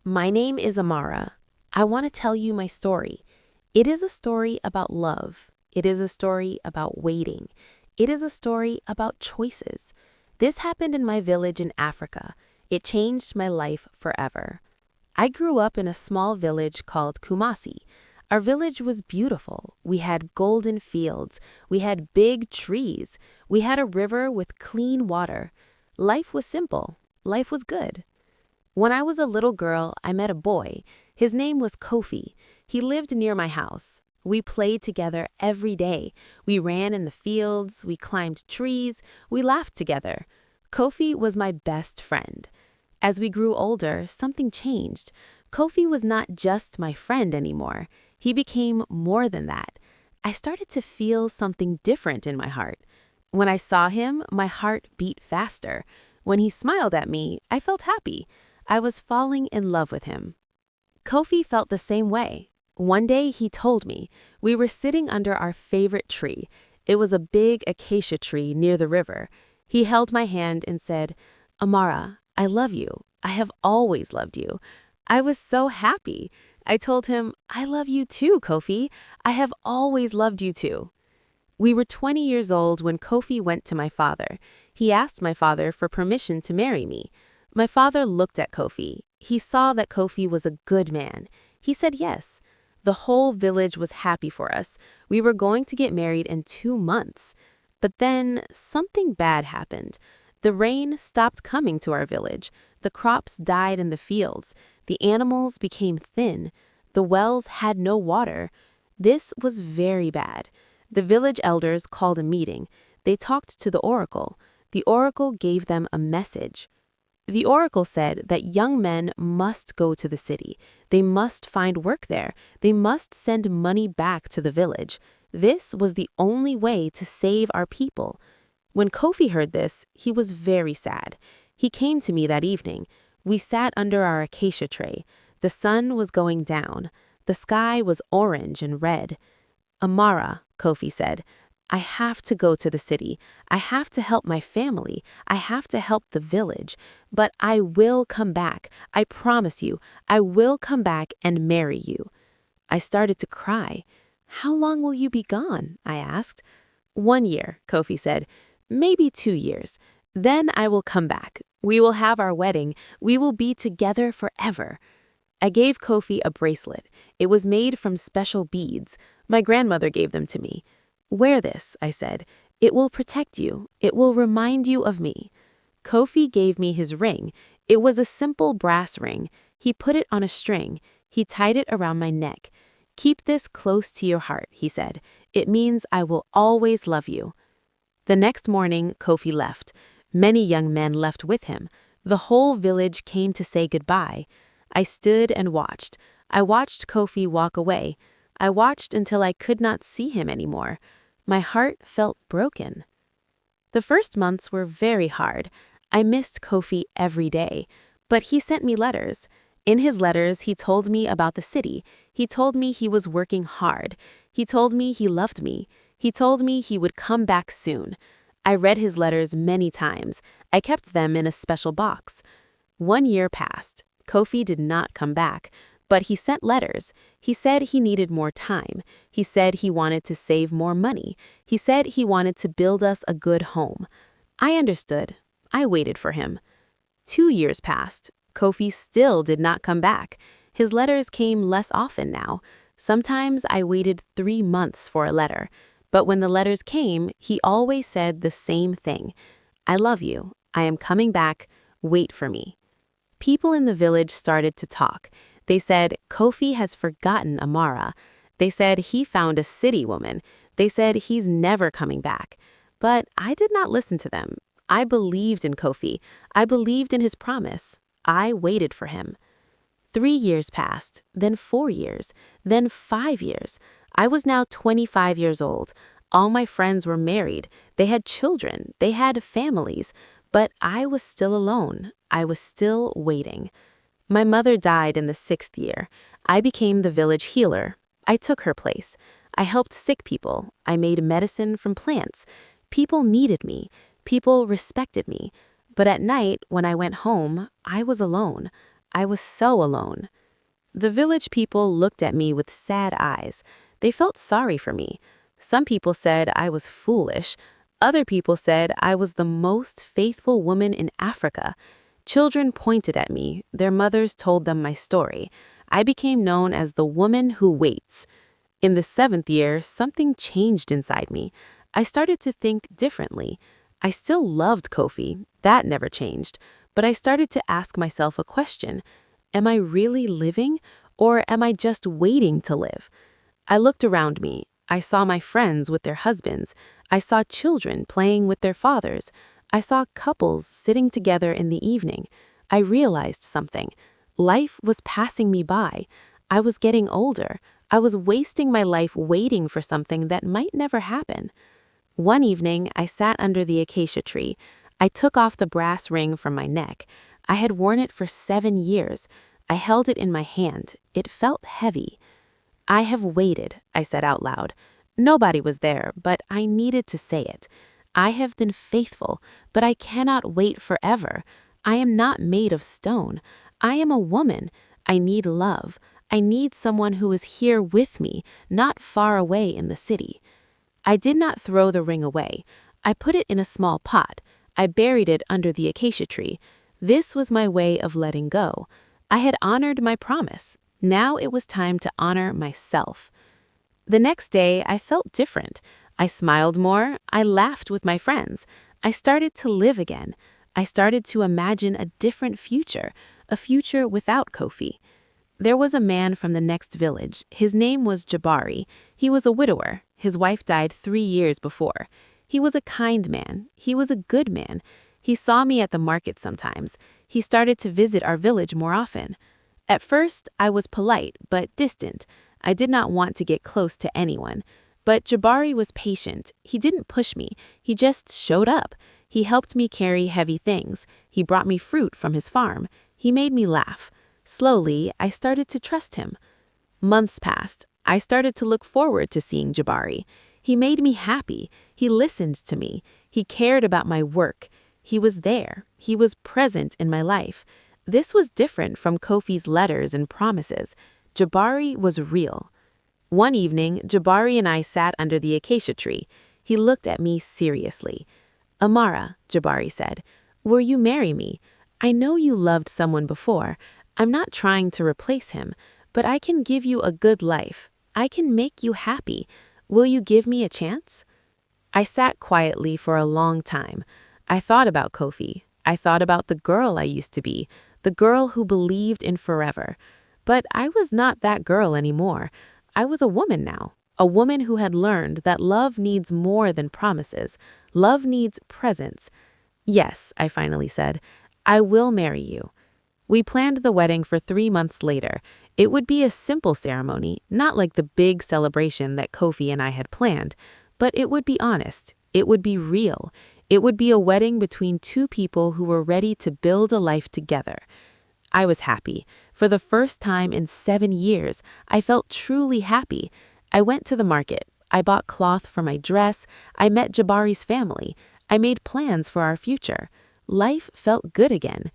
My name is Amara. I want to tell you my story. It is a story about love. It is a story about waiting. It is a story about choices. This happened in my village in Africa. It changed my life forever. I grew up in a small village called Kumasi. Our village was beautiful. We had golden fields. We had big trees. We had a river with clean water. Life was simple. Life was good. When I was a little girl, I met a boy. His name was Kofi. He lived near my house. We played together every day. We ran in the fields, we climbed trees, we laughed together. Kofi was my best friend. As we grew older, something changed. Kofi was not just my friend anymore. He became more than that. I started to feel something different in my heart. When I saw him, my heart beat faster. When he smiled at me, I felt happy. I was falling in love with him. Kofi felt the same way. One day he told me, we were sitting under our favorite tree. It was a big acacia tree near the river. He held my hand and said, "Amara, I love you. I have always loved you." I was so happy. I told him, "I love you too, Kofi. I have always loved you too." We were 20 years old when Kofi went to my father. He asked my father for permission to marry me. My father looked at Kofi. He saw that Kofi was a good man. He said yes. The whole village was happy for us. We were going to get married in 2 months. But then something bad happened. The rain stopped coming to our village. The crops died in the fields. The animals became thin. The wells had no water. This was very bad. The village elders called a meeting. They talked to the oracle. The oracle gave them a message. The oracle said that young men must go to the city. They must find work there. They must send money back to the village. This was the only way to save our people. When Kofi heard this, he was very sad. He came to me that evening. We sat under our acacia tree. The sun was going down. The sky was orange and red. "Amara," Kofi said, "I have to go to the city. I have to help my family. I have to help the village. But I will come back. I promise you, I will come back and marry you." I started to cry. "How long will you be gone?" I asked. "1 year," Kofi said. "Maybe 2 years. Then I will come back. We will have our wedding. We will be together forever." I gave Kofi a bracelet. It was made from special beads. My grandmother gave them to me. "Wear this," I said. "It will protect you. It will remind you of me." Kofi gave me his ring. It was a simple brass ring. He put it on a string. He tied it around my neck. "Keep this close to your heart," he said. "It means I will always love you." The next morning, Kofi left. Many young men left with him. The whole village came to say goodbye. I stood and watched. I watched Kofi walk away. I watched until I could not see him anymore. My heart felt broken. The first months were very hard. I missed Kofi every day, but he sent me letters. In his letters, he told me about the city. He told me he was working hard. He told me he loved me. He told me he would come back soon. I read his letters many times. I kept them in a special box. 1 year passed. Kofi did not come back. But he sent letters. He said he needed more time. He said he wanted to save more money. He said he wanted to build us a good home. I understood. I waited for him. 2 years passed. Kofi still did not come back. His letters came less often now. Sometimes I waited 3 months for a letter. But when the letters came, he always said the same thing. "I love you. I am coming back. Wait for me." People in the village started to talk. They said, "Kofi has forgotten Amara." They said he found a city woman. They said he's never coming back. But I did not listen to them. I believed in Kofi. I believed in his promise. I waited for him. 3 years passed, then 4 years, then 5 years. I was now 25 years old. All my friends were married. They had children. They had families. But I was still alone. I was still waiting. My mother died in the 6th year. I became the village healer. I took her place. I helped sick people. I made medicine from plants. People needed me. People respected me. But at night, when I went home, I was alone. I was so alone. The village people looked at me with sad eyes. They felt sorry for me. Some people said I was foolish. Other people said I was the most faithful woman in Africa. Children pointed at me. Their mothers told them my story. I became known as the woman who waits. In the 7th year, something changed inside me. I started to think differently. I still loved Kofi. That never changed. But I started to ask myself a question. Am I really living, or am I just waiting to live? I looked around me. I saw my friends with their husbands. I saw children playing with their fathers. I saw couples sitting together in the evening. I realized something. Life was passing me by. I was getting older. I was wasting my life waiting for something that might never happen. One evening, I sat under the acacia tree. I took off the brass ring from my neck. I had worn it for 7 years. I held it in my hand. It felt heavy. I have waited, I said out loud. Nobody was there, but I needed to say it. I have been faithful, but I cannot wait forever. I am not made of stone. I am a woman. I need love. I need someone who is here with me, not far away in the city. I did not throw the ring away. I put it in a small pot. I buried it under the acacia tree. This was my way of letting go. I had honored my promise. Now it was time to honor myself. The next day, I felt different. I smiled more. I laughed with my friends. I started to live again. I started to imagine a different future, a future without Kofi. There was a man from the next village. His name was Jabari. He was a widower. His wife died 3 years before. He was a kind man. He was a good man. He saw me at the market sometimes. He started to visit our village more often. At first, I was polite, but distant. I did not want to get close to anyone. But Jabari was patient. He didn't push me. He just showed up. He helped me carry heavy things. He brought me fruit from his farm. He made me laugh. Slowly, I started to trust him. Months passed. I started to look forward to seeing Jabari. He made me happy. He listened to me. He cared about my work. He was there. He was present in my life. This was different from Kofi's letters and promises. Jabari was real. One evening, Jabari and I sat under the acacia tree. He looked at me seriously. "Amara," Jabari said, "will you marry me? I know you loved someone before. I'm not trying to replace him, but I can give you a good life. I can make you happy. Will you give me a chance?" I sat quietly for a long time. I thought about Kofi. I thought about the girl I used to be, the girl who believed in forever. But I was not that girl anymore. I was a woman now, a woman who had learned that love needs more than promises. Love needs presence. "Yes," I finally said, "I will marry you." We planned the wedding for 3 months later. It would be a simple ceremony, not like the big celebration that Kofi and I had planned, but it would be honest. It would be real. It would be a wedding between 2 people who were ready to build a life together. I was happy. For the first time in 7 years, I felt truly happy. I went to the market. I bought cloth for my dress. I met Jabari's family. I made plans for our future. Life felt good again.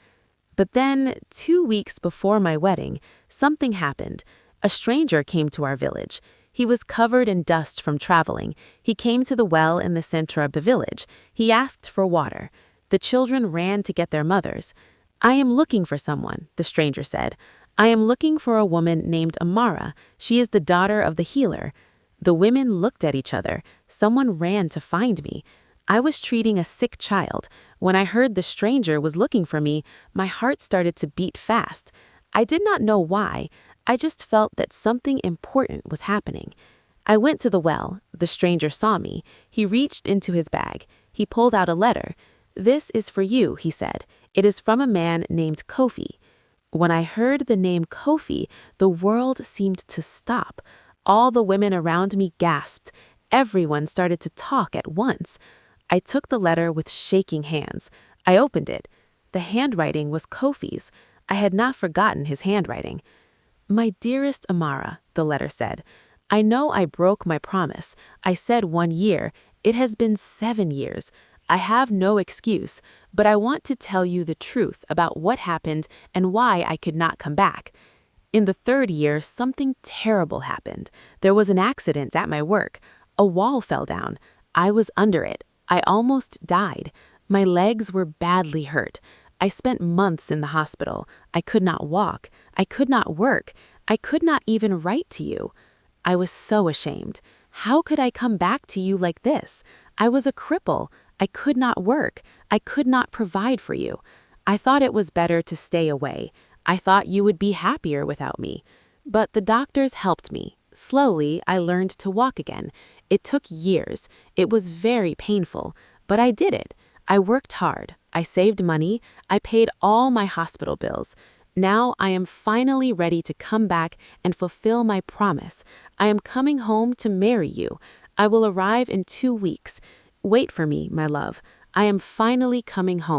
But then, 2 weeks before my wedding, something happened. A stranger came to our village. He was covered in dust from traveling. He came to the well in the center of the village. He asked for water. The children ran to get their mothers. "I am looking for someone," the stranger said. "I am looking for a woman named Amara. She is the daughter of the healer." The women looked at each other. Someone ran to find me. I was treating a sick child. When I heard the stranger was looking for me, my heart started to beat fast. I did not know why. I just felt that something important was happening. I went to the well. The stranger saw me. He reached into his bag. He pulled out a letter. "This is for you," he said. "It is from a man named Kofi." When I heard the name Kofi, the world seemed to stop. All the women around me gasped. Everyone started to talk at once. I took the letter with shaking hands. I opened it. The handwriting was Kofi's. I had not forgotten his handwriting. "My dearest Amara," the letter said, "I know I broke my promise. I said 1 year. It has been 7 years. I have no excuse, but I want to tell you the truth about what happened and why I could not come back. In the third year, something terrible happened. There was an accident at my work. A wall fell down. I was under it. I almost died. My legs were badly hurt. I spent months in the hospital. I could not walk. I could not work. I could not even write to you. I was so ashamed. How could I come back to you like this? I was a cripple. I could not work. I could not provide for you. I thought it was better to stay away. I thought you would be happier without me. But the doctors helped me. Slowly, I learned to walk again. It took years. It was very painful, but I did it. I worked hard. I saved money. I paid all my hospital bills. Now I am finally ready to come back and fulfill my promise. I am coming home to marry you. I will arrive in 2 weeks. Wait for me, my love. I am finally coming home.